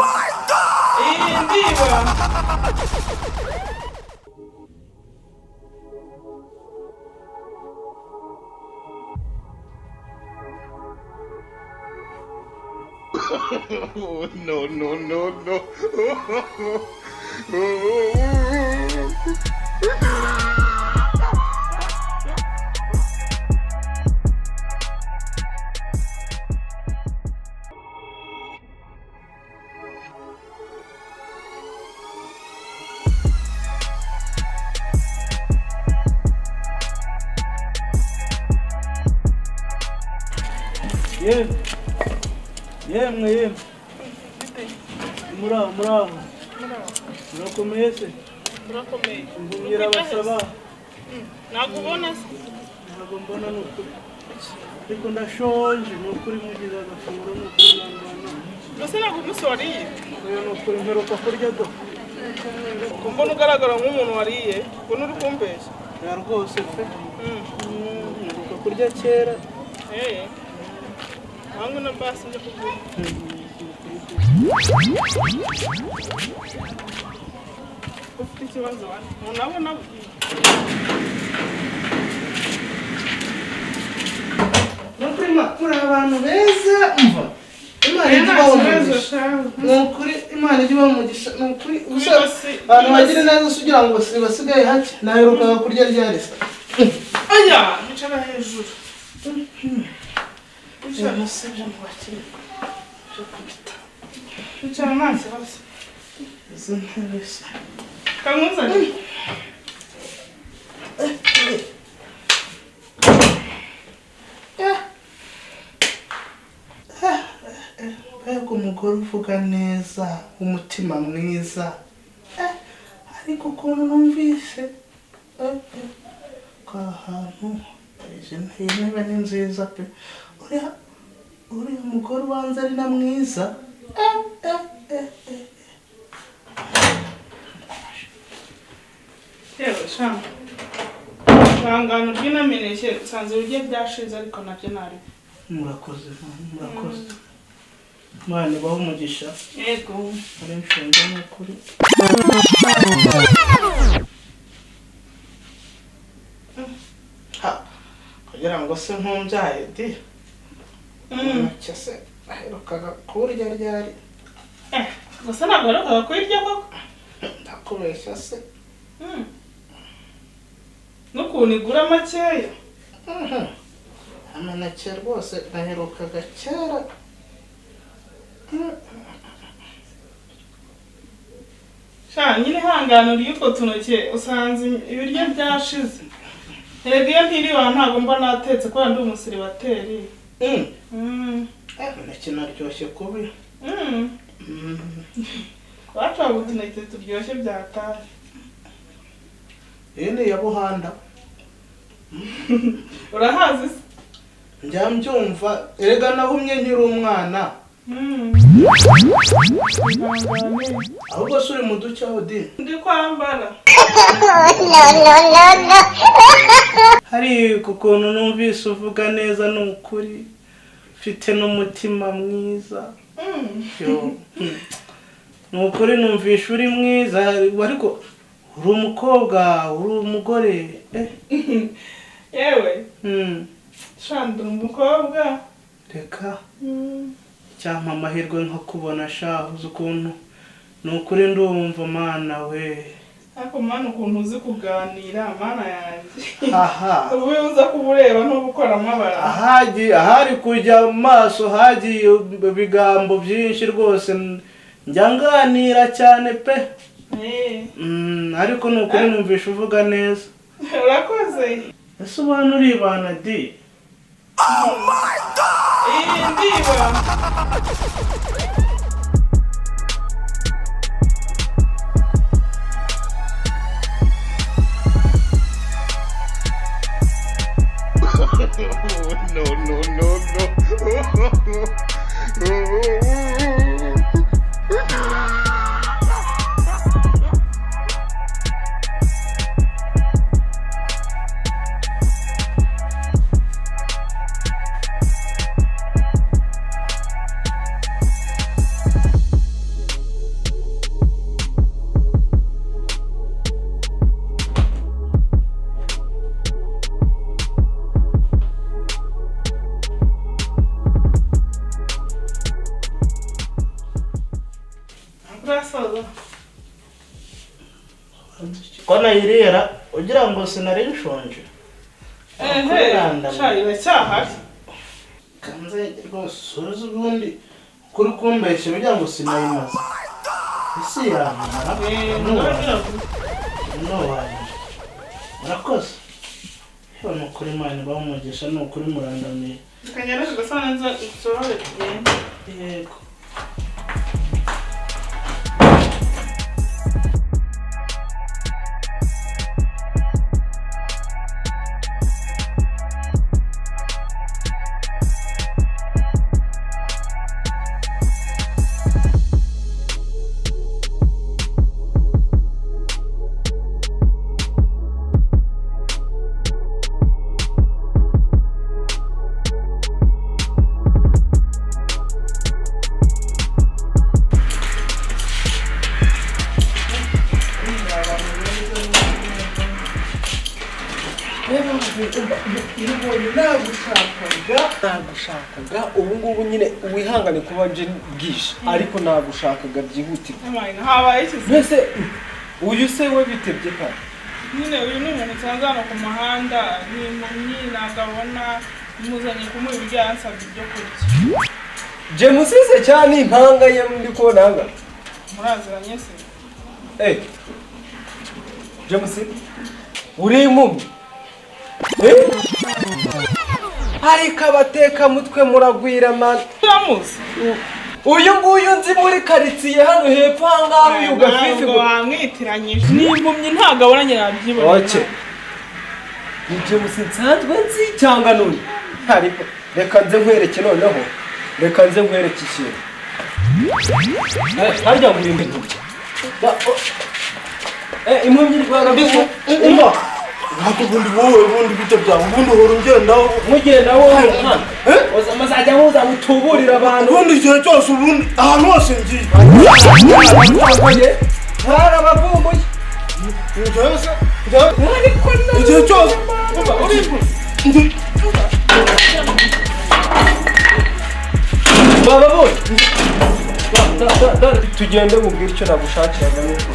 my God! Ndiba. Oh, no, no, no, no. Yemwe. Muraho. Murakomeye se? Murakomeye. Mbumira basaba. Ntabwo ubona se? Ntabwo mbona n'ukuri. Ariko ndashonje n'ukuri mugize agafunguro n'ukuri nangana. Mbese ntabwo umunsi wariye? Oya n'ukuri mperuka kurya do. Mbona ugaragara nk'umuntu wariye, mbona uri kumbeshya. Ya rwose pe. Mperuka kurya kera. Wangu na basi nje kugura. Ufite ikibazo wani? Unabona muri abantu beza umva. Imana igibaho umugisha. Nukuri Imana igibaho umugisha. Nukuri abantu bagira neza sugira ngo basigaye hake. Naheruka kurya ryari se. Aya, nicara hejuru. Nasibye mu bakire. Nicara nase basi. Zinteresa. Kamuzani. Mbega umugore uvuga neza, umutima mwiza. Ariko ukuntu numvise ko ahantu iyi ntebe ni nziza pe. Uriya mugore ubanza ari na mwiza. Yewe shama. Bangana ry'inameneke sanze urye byashize ariko nabyo nari. Murakoze. Mwana baho umugisha. Yego. Ari nshonje n'ukuri. Kugira ngo se ntumbyaye di. Cyase aherukaga kurya ryari. Gusa ntabwo aherukaga kurya koko. Ndakubeshya se. N'ukuntu igura makeya. Ameneke rwose naherukaga kera. Nyine hangana uriye utwo tunoke usanze ibiryo byashize. Erega iyo ntiriwe ntabwo mba natetse kubera ndi umusiribateri. Ameneke naryoshye kubi. Wacaga utuneke turyoshye byataye. Iyi ni iya Buhanda. Urahazi se? Njya mbyumva erega nahumye nkiri umwana. Ahubwo se uri mu duce aho di? Ndi kwambara. No. Hari ukuntu numvise uvuga neza n'ukuri. Ufite n'umutima mwiza. N'ukuri numvishe uri mwiza ariko uri umukobwa, uri umugore. Yewe. Shandura umukobwa. Reka. Cyampa amahirwe nko kubona shahuze ukuntu. N'ukuri ndumva mana we. Ariko mana ukuntu uzi kuganira mana yanjye. Aha. Ubu uza kubureba no gukora amabara. Ahari kujya mu maso hagiye ibigambo byinshi rwose njya nganira cyane pe. Ariko n'ukuri numvishe uvuga neza. Urakoze. Ese ubana uribana di? Oh my God! Ndiba. urasoza ko nayirera ugira ngo sinari nshonje sha iracyahari kanze rwose uzi ubundi kuri kumbeshya ugira ngo sinayimaze isi yamara murakoze ni ukuri Imana bamugisha ni ukuri murandamiye kanyarashe gasana nza isorore tugende yego nagushakaga ubu ngubu nyine wihangane kuba nje bwije ariko nagushakaga byihutirwa habaye iki mbese uyu se we bitebye kandi nyine uyu ni umuntu usanze hano ku muhanda ni impumyi nagabona muzanye kumuha ibiryo yansabye ibyo kurya je musize cyane impanga ye ndi kubona hanga muraziranye se je musize uri impumyi ariko abateka mutwe muragwira man turamuzi uyu nguyu nzi muri karitsiye hano hepfo ahangaha uyu gafifi ngo wamwitiranyije n'impumyi ntabwo abona nyirabyibona oke nibyo musi nsanzwe nzi cyangwa none ariko reka nze nkwereke noneho reka nze nkwereke ikintu harya ngo urinde ntuke impumyi rwanda mbese umva ntabwo ubundi wowe ubundi bito byawe ubundi uhora ungendaho mugenda wowe muzajya muza mutuburira abantu ubundi igihe cyose ubundi ahantu hose ngiye hari abavumbuye igihe cyose baba bose tugende mubwire icyo nagushakiraga n'uko